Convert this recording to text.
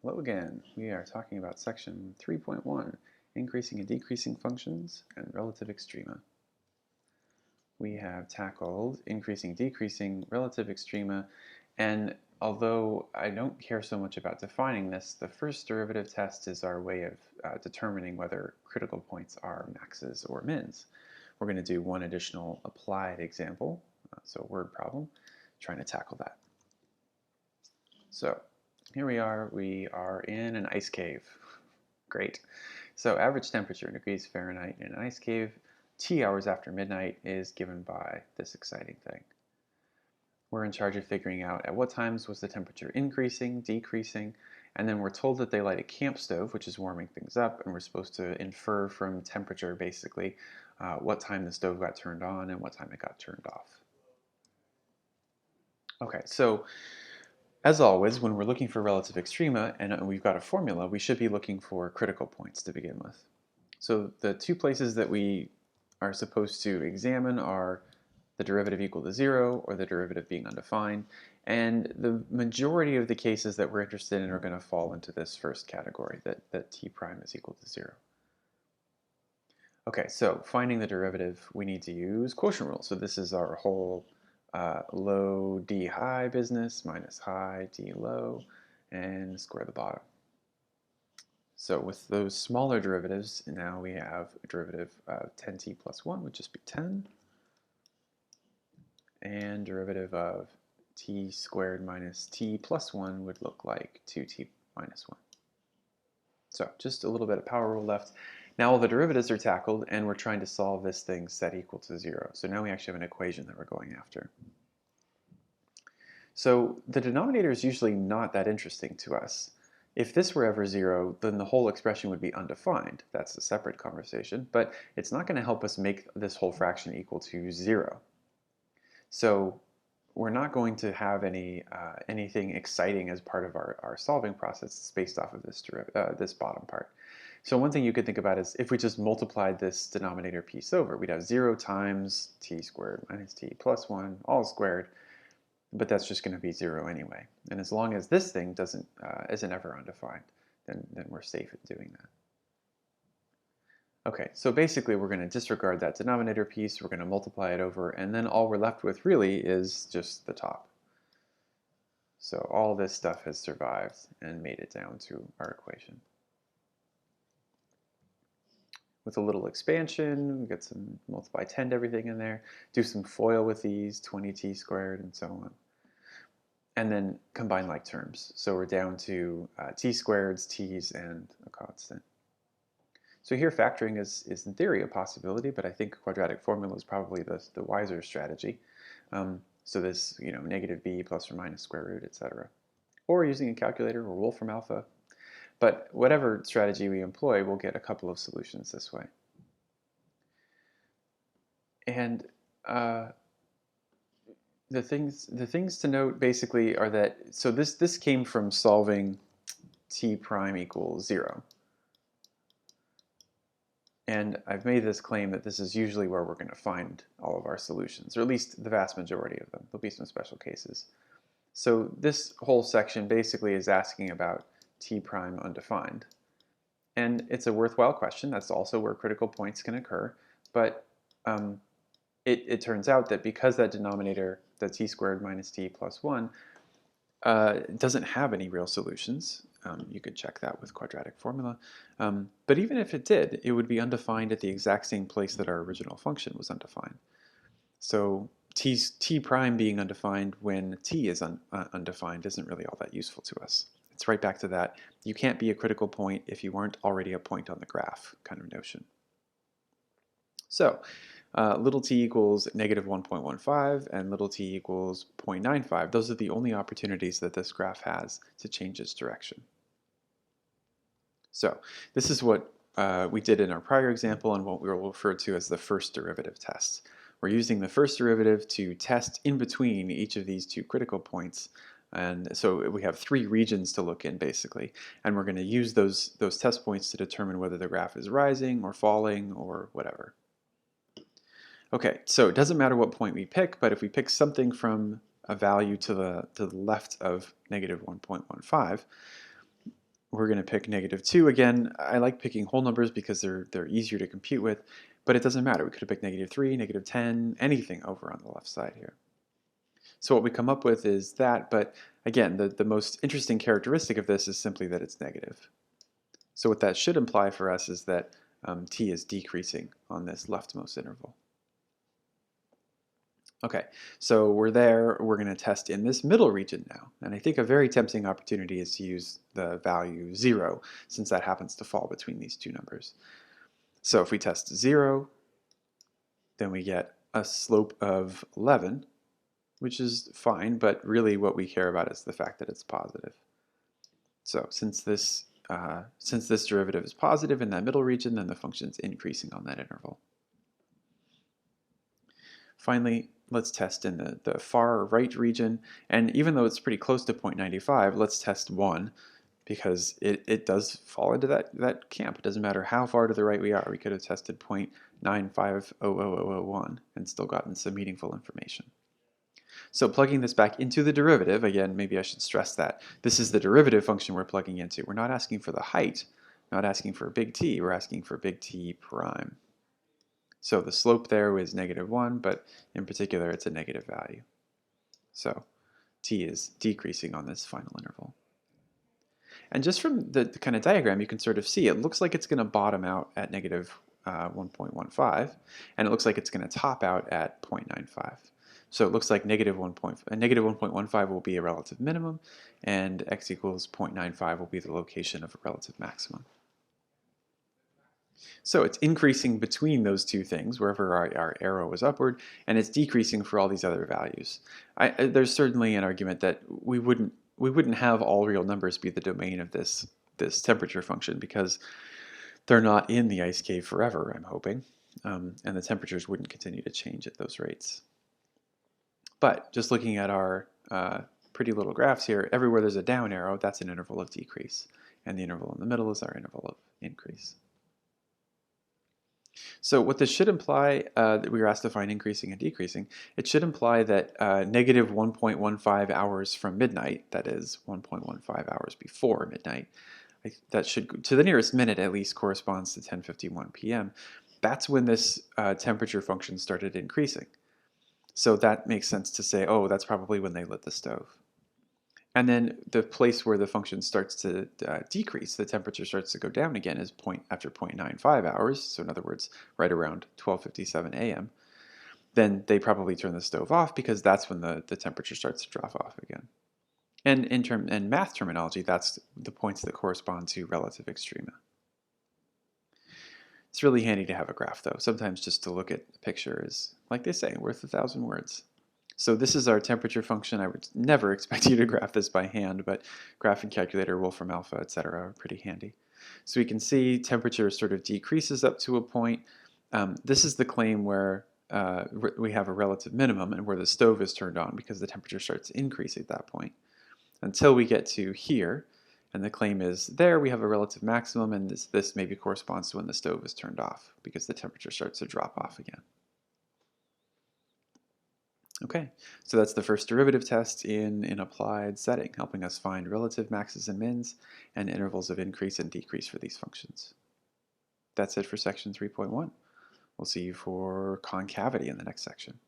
Hello again. We are talking about section 3.1, increasing and decreasing functions and relative extrema. We have tackled increasing, decreasing, relative extrema, and although I don't care so much about defining this, the first derivative test is our way of determining whether critical points are maxes or mins. We're going to do one additional applied example, so word problem, trying to tackle that. So here we are in an ice cave. Great. So average temperature in degrees Fahrenheit in an ice cave, T hours after midnight, is given by this exciting thing. We're in charge of figuring out at what times was the temperature increasing, decreasing, and then we're told that they light a camp stove, which is warming things up, and we're supposed to infer from temperature, basically, what time the stove got turned on and what time it got turned off. Okay, so as always, when we're looking for relative extrema and we've got a formula, we should be looking for critical points to begin with. So the two places that we are supposed to examine are the derivative equal to 0 or the derivative being undefined. And the majority of the cases that we're interested in are going to fall into this first category, that t prime is equal to 0. Okay, so finding the derivative, we need to use quotient rule. So this is our whole low d high business minus high d low, and square the bottom. So with those smaller derivatives, now we have a derivative of 10t plus 1 would just be 10, and derivative of t squared minus t plus 1 would look like 2t minus 1. So just a little bit of power rule left. Now all the derivatives are tackled, and we're trying to solve this thing set equal to 0. So now we actually have an equation that we're going after. So the denominator is usually not that interesting to us. If this were ever 0, then the whole expression would be undefined. That's a separate conversation, but it's not going to help us make this whole fraction equal to 0. So we're not going to have anything exciting as part of our solving process. It's based off of this bottom part. So one thing you could think about is if we just multiplied this denominator piece over, we'd have 0 times t squared minus t plus 1 all squared, but that's just going to be 0 anyway. And as long as this thing isn't ever undefined, then we're safe at doing that. Okay, so basically we're going to disregard that denominator piece, we're going to multiply it over, and then all we're left with really is just the top. So all this stuff has survived and made it down to our equation. With a little expansion, we get some multiply 10 to everything in there, do some FOIL with these, 20t squared and so on. And then combine like terms. So we're down to t squareds, t's, and a constant. So here factoring is in theory a possibility, but I think quadratic formula is probably the wiser strategy. So this, negative b plus or minus square root, etc. Or using a calculator or Wolfram alpha. But whatever strategy we employ, we'll get a couple of solutions this way. And the things to note basically are that, so this came from solving t prime equals 0. And I've made this claim that this is usually where we're going to find all of our solutions, or at least the vast majority of them. There'll be some special cases. So this whole section basically is asking about t prime undefined. And it's a worthwhile question. That's also where critical points can occur. But it turns out that because that denominator, the t squared minus t plus 1, doesn't have any real solutions. You could check that with quadratic formula. But even if it did, it would be undefined at the exact same place that our original function was undefined. So t prime being undefined when t is undefined isn't really all that useful to us. It's right back to that. You can't be a critical point if you weren't already a point on the graph kind of notion. So little t equals negative 1.15 and little t equals 0.95. Those are the only opportunities that this graph has to change its direction. So this is what we did in our prior example and what we will refer to as the first derivative test. We're using the first derivative to test in between each of these two critical points. And so we have 3 regions to look in basically, and we're going to use those test points to determine whether the graph is rising or falling or whatever. Okay, so it doesn't matter what point we pick, but if we pick something from a value to the left of negative 1.15, we're going to pick -2. Again, I like picking whole numbers because they're easier to compute with, but it doesn't matter. We could have picked -3, -10, anything over on the left side here. So what we come up with is that, but again, the most interesting characteristic of this is simply that it's negative. So what that should imply for us is that t is decreasing on this leftmost interval. Okay, so we're there. We're going to test in this middle region now. And I think a very tempting opportunity is to use the value 0, since that happens to fall between these two numbers. So if we test 0, then we get a slope of 11, which is fine, but really what we care about is the fact that it's positive. So since this derivative is positive in that middle region, then the function's increasing on that interval. Finally, let's test in the far right region, and even though it's pretty close to 0.95, let's test 1, because it does fall into that camp. It doesn't matter how far to the right we are. We could have tested 0.9500001 and still gotten some meaningful information. So plugging this back into the derivative, again, maybe I should stress that this is the derivative function we're plugging into. We're not asking for the height, not asking for big T, we're asking for big T prime. So the slope there was -1, but in particular it's a negative value. So t is decreasing on this final interval. And just from the kind of diagram, you can sort of see it looks like it's going to bottom out at -1.15, and it looks like it's going to top out at 0.95. So it looks like -1.15 will be a relative minimum, and x equals 0.95 will be the location of a relative maximum. So it's increasing between those two things, wherever our arrow is upward, and it's decreasing for all these other values. There's certainly an argument that we wouldn't have all real numbers be the domain of this temperature function, because they're not in the ice cave forever, I'm hoping, and the temperatures wouldn't continue to change at those rates. But just looking at our pretty little graphs here, everywhere there's a down arrow, that's an interval of decrease, and the interval in the middle is our interval of increase. So what this should imply, that we were asked to find increasing and decreasing, it should imply that -1.15 hours from midnight, that is 1.15 hours before midnight, that should, to the nearest minute at least, corresponds to 10:51 p.m. That's when this temperature function started increasing. So that makes sense to say, oh, that's probably when they lit the stove. And then the place where the function starts to decrease, the temperature starts to go down again, is after 0.95 hours, so in other words, right around 12:57 a.m. Then they probably turn the stove off, because that's when the temperature starts to drop off again. And in math terminology, that's the points that correspond to relative extrema. It's really handy to have a graph, though. Sometimes just to look at a picture is, like they say, worth 1,000 words. So this is our temperature function. I would never expect you to graph this by hand, but graphing calculator, Wolfram Alpha, etc. are pretty handy. So we can see temperature sort of decreases up to a point. This is the claim where we have a relative minimum and where the stove is turned on, because the temperature starts to increase at that point, until we get to here. And the claim is there we have a relative maximum, and this maybe corresponds to when the stove is turned off, because the temperature starts to drop off again. Okay, so that's the first derivative test in an applied setting, helping us find relative maxes and mins and intervals of increase and decrease for these functions. That's it for section 3.1. We'll see you for concavity in the next section.